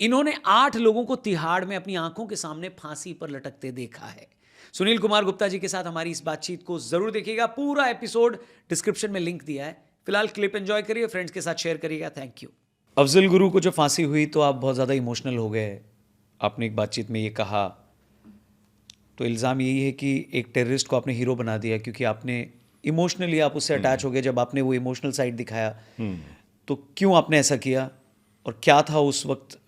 इन्होंने 8 लोगों को तिहाड़ में अपनी आंखों के सामने फांसी पर लटकते देखा है। सुनील कुमार गुप्ता जी के साथ हमारी इस बातचीत को जरूर देखिएगा। पूरा एपिसोड डिस्क्रिप्शन में लिंक दिया है। फिलहाल क्लिप एंजॉय करिए, फ्रेंड्स के साथ शेयर करिएगा। Thank you. अफजल गुरु को जो फांसी हुई तो आप बहुत ज़्यादा इमोशनल हो गए। आपने एक बातचीत में ये कहा, तो इल्ज़ाम यही है कि एक टेररिस्ट को आपने हीरो बना दिया क्योंकि आपने इमोशनली आप उससे अटैच हो गए। जब आपने वो इमोशनल साइड दिखाया, तो क्यों आपने ऐसा किया और क्या था उस वक्त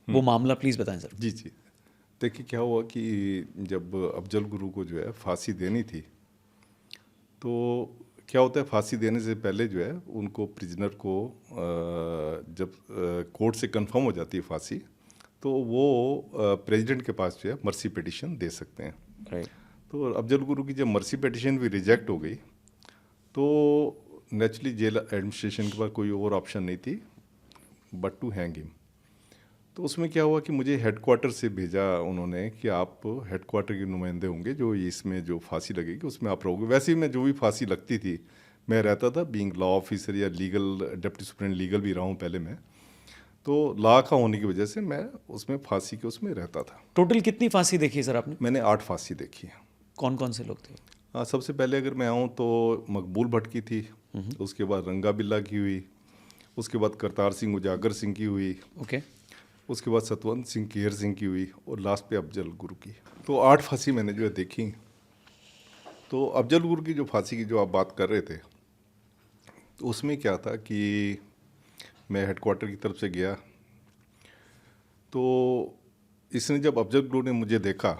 वो मामला, प्लीज़ बताएं सर। जी जी। देखिए क्या हुआ कि जब अफजल गुरु को जो है फांसी देनी थी, तो क्या होता है फांसी देने से पहले जो है उनको प्रिजनर को जब कोर्ट से कंफर्म हो जाती है फांसी, तो वो प्रेसिडेंट के पास जो है मर्सी पिटिशन दे सकते हैं। राइट। तो अफजल गुरु की जब मर्सी पिटिशन भी रिजेक्ट हो गई, तो नेचुरली जेल एडमिनिस्ट्रेशन के पास कोई और ऑप्शन नहीं थी बट टू हैंग हिम। तो उसमें क्या हुआ कि मुझे हेडक्वार्टर से भेजा उन्होंने कि आप हेडक्वार्टर के नुमाइंदे होंगे, जो इसमें जो फांसी लगेगी उसमें आप रहोगे। वैसे ही मैं जो भी फांसी लगती थी मैं रहता था, बीइंग लॉ ऑफिसर या लीगल डिप्टी सुप्रीम लीगल भी रहा हूँ पहले मैं, तो लॉ का होने की वजह से मैं उसमें फांसी के उसमें रहता था। टोटल कितनी फांसी देखी सर आपने? मैंने 8 फांसी देखी है। कौन कौन से लोग थे? सबसे पहले अगर मैं आऊँ तो मकबूल भट्ट की थी, उसके बाद रंगा बिल्ला की हुई, उसके बाद करतार सिंह उजागर सिंह की हुई, ओके। उसके बाद सतवंत सिंह केहर सिंह की हुई और लास्ट पे अफजल गुरु की। तो 8 फांसी मैंने जो है देखी। तो अफजल गुरु की जो फांसी की जो आप बात कर रहे थे, तो उसमें क्या था कि मैं हेडक्वार्टर की तरफ से गया, तो इसने जब अफजल गुरु ने मुझे देखा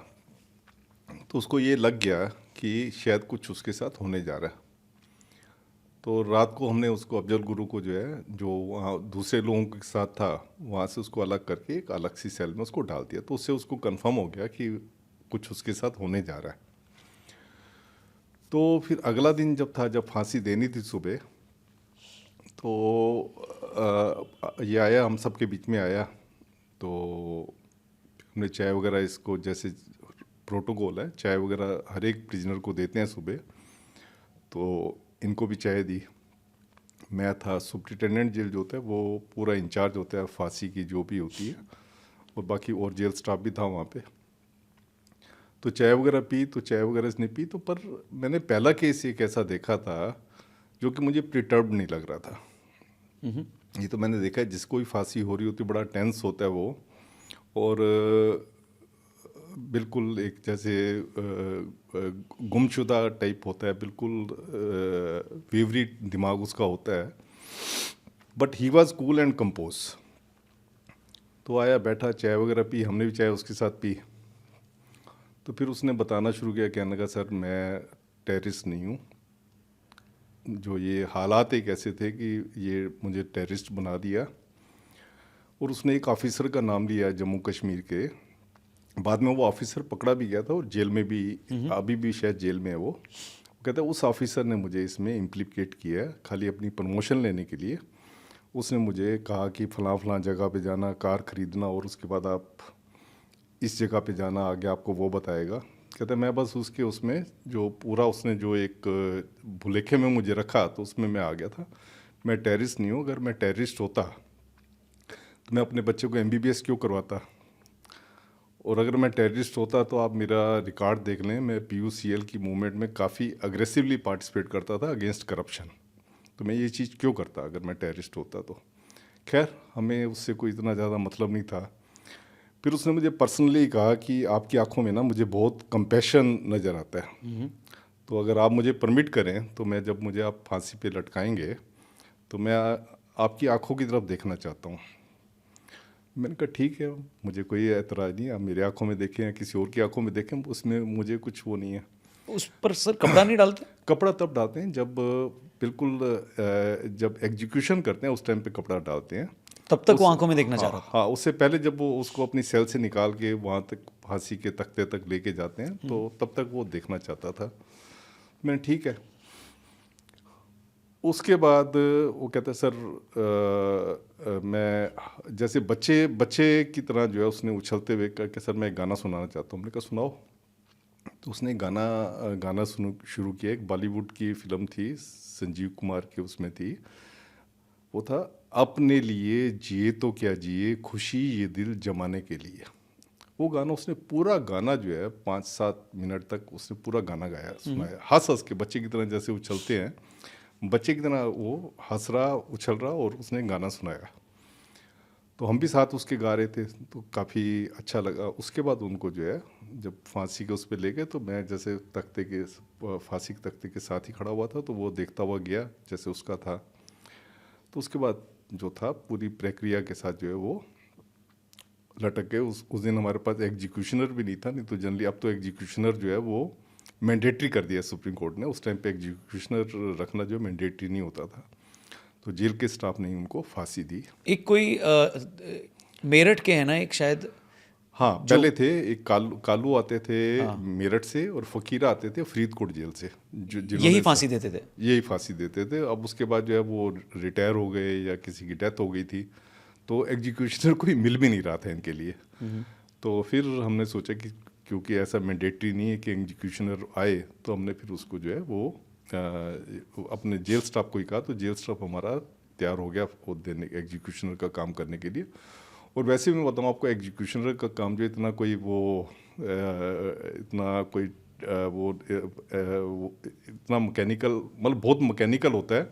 तो उसको ये लग गया कि शायद कुछ उसके साथ होने जा रहा है। तो रात को हमने उसको अफजल गुरु को जो है जो वहाँ दूसरे लोगों के साथ था वहाँ से उसको अलग करके एक अलग सी सेल में उसको डाल दिया। तो उससे उसको कंफर्म हो गया कि कुछ उसके साथ होने जा रहा है। तो फिर अगला दिन जब था, जब फांसी देनी थी सुबह, तो ये आया, हम सब के बीच में आया। तो हमने चाय वगैरह, इसको जैसे प्रोटोकॉल है चाय वगैरह हर एक प्रिजनर को देते हैं सुबह, तो इनको भी चाय दी। मैं था सुप्रिटेंडेंट जेल जो होता है वो पूरा इंचार्ज होता है फांसी की जो भी होती है, और बाकी और जेल स्टाफ भी था वहाँ पे। तो चाय वगैरह पी, तो चाय वगैरह इसने पी, तो पर मैंने पहला केस एक ऐसा देखा था जो कि मुझे प्रिटर्ब नहीं लग रहा था। ये तो मैंने देखा है जिसको भी फांसी हो रही होती बड़ा टेंस होता है वो, और बिल्कुल एक जैसे गुमशुदा टाइप होता है, बिल्कुल वेवरी दिमाग उसका होता है। But he was cool and compose. तो आया, बैठा, चाय वगैरह पी, हमने भी चाय उसके साथ पी। तो फिर उसने बताना शुरू किया, कहने लगा सर मैं टेररिस्ट नहीं हूँ, जो ये हालात एक ऐसे थे कि ये मुझे टेररिस्ट बना दिया। और उसने एक ऑफिसर का नाम लिया जम्मू कश्मीर के, बाद में वो ऑफिसर पकड़ा भी गया था और जेल में भी, अभी भी शायद जेल में है वो। कहता है उस ऑफिसर ने मुझे इसमें इम्प्लीकेट किया है खाली अपनी प्रमोशन लेने के लिए। उसने मुझे कहा कि फ़लाँ फ़लाँ जगह पे जाना, कार ख़रीदना, और उसके बाद आप इस जगह पे जाना, आगे आपको वो बताएगा। कहता है मैं बस उसके उसमें जो पूरा उसने जो एक भुलेखे में मुझे रखा तो उसमें मैं आ गया था। मैं टेररिस्ट नहीं हूँ, अगर मैं टेररिस्ट होता तो मैं अपने बच्चे को MBBS क्यों करवाता, और अगर मैं टेररिस्ट होता तो आप मेरा रिकॉर्ड देख लें, मैं PUCL की मूवमेंट में काफ़ी अग्रेसिवली पार्टिसिपेट करता था अगेंस्ट करप्शन। तो मैं ये चीज़ क्यों करता अगर मैं टेररिस्ट होता तो। खैर हमें उससे कोई इतना ज़्यादा मतलब नहीं था। फिर उसने मुझे पर्सनली कहा कि आपकी आंखों में ना मुझे बहुत कंपैशन नज़र आता है, तो अगर आप मुझे परमिट करें तो मैं, जब मुझे आप फांसी पे लटकाएंगे तो मैं आपकी आंखों की तरफ देखना चाहता हूँ। मैंने कहा ठीक है, मुझे कोई एतराज़ नहीं, आप मेरी आंखों में देखें या किसी और की आंखों में देखें, उसमें मुझे कुछ वो नहीं है। उस पर सर कपड़ा नहीं डालते? कपड़ा तब डालते हैं जब बिल्कुल जब एग्जीक्यूशन करते हैं उस टाइम पे कपड़ा डालते हैं। तब तक वो आंखों में देखना चाह रहा था? हाँ, उससे पहले जब वो उसको अपनी सेल से निकाल के वहाँ तक फांसी के तख्ते तक लेके जाते हैं तो तब तक वो देखना चाहता था। मैंने ठीक है। उसके बाद वो कहता है सर मैं जैसे बच्चे बच्चे की तरह जो है उसने उछलते हुए कहा कि सर मैं एक गाना सुनाना चाहता हूँ। हमने कहा सुनाओ। तो उसने गाना गाना शुरू किया। एक बॉलीवुड की फिल्म थी, संजीव कुमार की उसमें थी, वो था अपने लिए जिए तो क्या जिए, खुशी ये दिल जमाने के लिए। वो गाना उसने पूरा गाना जो है 5-7 मिनट तक उसने पूरा गाना गाया, सुनाया, हंस हंस के, बच्चे की तरह जैसे उछलते हैं, बच्चे की तरह वो हंस रहा, उछल रहा, और उसने गाना सुनाया। तो हम भी साथ उसके गा रहे थे, तो काफ़ी अच्छा लगा। उसके बाद उनको जो है जब फांसी के उस पर ले गए, तो मैं जैसे तख्ते के, फांसी के तख्ते के साथ ही खड़ा हुआ था, तो वो देखता हुआ गया जैसे उसका था। तो उसके बाद जो था पूरी प्रक्रिया के साथ जो है वो लटक गए। उस दिन हमारे पास एग्जीक्यूशनर भी नहीं था, नहीं तो जनरली अब तो एग्जीक्यूशनर जो है वो मैंडेटरी कर दिया सुप्रीम कोर्ट ने। उस टाइम पे एग्जीक्यूशनर रखना जो मैंडेटरी नहीं होता था, तो जेल के स्टाफ ने ही उनको फांसी दी। एक कोई मेरठ के है ना एक शायद, हाँ, पहले थे एक कालू आते थे मेरठ से, और फकीरा आते थे फरीदकोट जेल से, जो जिन्होंने यही फांसी देते थे। यही फांसी देते थे। अब उसके बाद जो है वो रिटायर हो गए या किसी की डेथ हो गई थी, तो एग्जीक्यूशनर कोई मिल भी नहीं रहा था इनके लिए। तो फिर हमने सोचा कि क्योंकि ऐसा मैंडेटरी नहीं है कि एग्जीक्यूशनर आए, तो हमने फिर उसको जो है वो अपने जेल स्टाफ को ही कहा, तो जेल स्टाफ हमारा तैयार हो गया वो देने एग्जीक्यूशनर का काम करने के लिए। और वैसे भी मैं बताऊँ आपको, एग्जीक्यूशनर का काम जो इतना कोई वो इतना कोई वो इतना मैकेनिकल, मतलब बहुत मैकेनिकल होता है,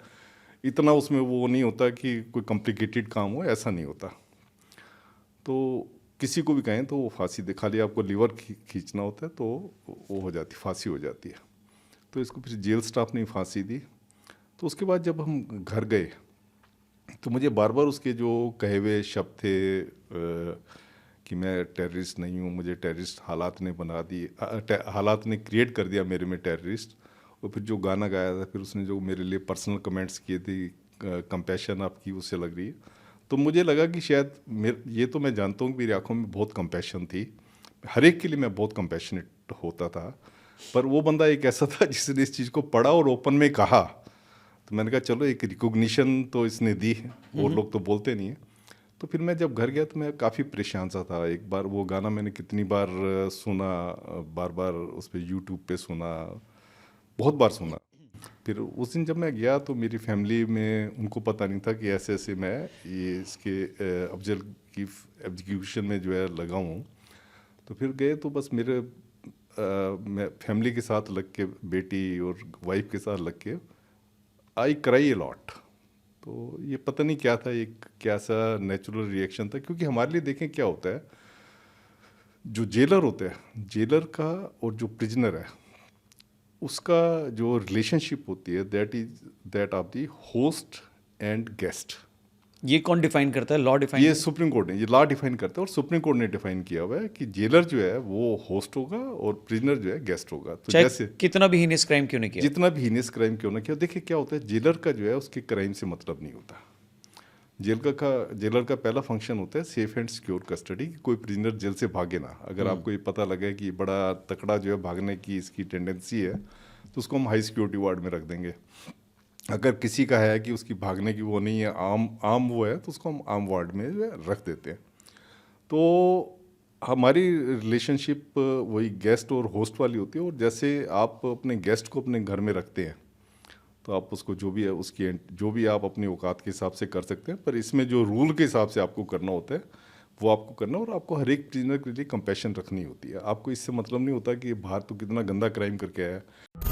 इतना उसमें वो नहीं होता कि कोई कॉम्प्लिकेटेड काम हो, ऐसा नहीं होता। तो किसी को भी कहें तो वो फांसी दे, खाली आपको लीवर खींचना होता है तो वो हो जाती, फांसी हो जाती है। तो इसको फिर जेल स्टाफ ने फांसी दी। तो उसके बाद जब हम घर गए, तो मुझे बार बार उसके जो कहे हुए शब्द थे कि मैं टेररिस्ट नहीं हूँ, मुझे टेररिस्ट हालात ने बना दिए, हालात ने क्रिएट कर दिया मेरे में टेररिस्ट। और फिर जो गाना गाया था, फिर उसने जो मेरे लिए पर्सनल कमेंट्स किए थे, कंपैशन आपकी उससे लग रही है, तो मुझे लगा कि शायद ये तो मैं जानता हूँ कि मेरी आंखों में बहुत कंपैशन थी, हर एक के लिए मैं बहुत कंपैशनेट होता था, पर वो बंदा एक ऐसा था जिसने इस चीज़ को पढ़ा और ओपन में कहा। तो मैंने कहा चलो एक रिकॉग्निशन तो इसने दी है, और लोग तो बोलते नहीं है। तो फिर मैं जब घर गया तो मैं काफ़ी परेशान सा था। एक बार वो गाना मैंने कितनी बार सुना, बार बार उस पर यूट्यूब पे सुना, बहुत बार सुना। फिर उस दिन जब मैं गया तो मेरी फैमिली में उनको पता नहीं था कि ऐसे ऐसे मैं ये इसके अफजल की एग्जीक्यूशन में जो है लगा हूँ। तो फिर गए तो बस मेरे मैं फैमिली के साथ लग के, बेटी और वाइफ के साथ लग के, आई क्राई ए लॉट। तो ये पता नहीं क्या था, एक क्या सा नेचुरल रिएक्शन था, क्योंकि हमारे लिए देखें क्या होता है, जो जेलर होता है, जेलर का और जो प्रिजनर है उसका जो रिलेशनशिप होती है, that of the host and guest. ये कौन डिफाइन करता है? Law define? ये सुप्रीम कोर्ट ने, ये लॉ डिफाइन करता है, और सुप्रीम कोर्ट ने डिफाइन किया हुआ है कि जेलर जो है वो होस्ट होगा और प्रिजनर जो है गेस्ट होगा। तो चाहे जैसे कितना भी हीनियस क्राइम क्यों नहीं किया, जितना भी हीनियस क्राइम क्यों ना किया, देखिए क्या होता है, जेलर का जो है उसके क्राइम से मतलब नहीं होता। जेलर का पहला फंक्शन होता है सेफ एंड सिक्योर कस्टडी, कि कोई प्रिजनर जेल से भागे ना। अगर आपको ये पता लगे कि बड़ा तकड़ा जो है भागने की इसकी टेंडेंसी है, तो उसको हम हाई सिक्योरिटी वार्ड में रख देंगे। अगर किसी का है कि उसकी भागने की वो नहीं है, आम वो है, तो उसको हम आम वार्ड में जो है रख देते हैं। तो हमारी रिलेशनशिप वही गेस्ट और होस्ट वाली होती है। और जैसे आप अपने गेस्ट को अपने घर में रखते हैं, तो आप उसको जो भी है उसकी जो भी आप अपनी औकात के हिसाब से कर सकते हैं, पर इसमें जो रूल के हिसाब से आपको करना होता है वो आपको करना, और आपको हर एक प्रिजनर के लिए कंपैशन रखनी होती है। आपको इससे मतलब नहीं होता कि बाहर तो कितना गंदा क्राइम करके आया है।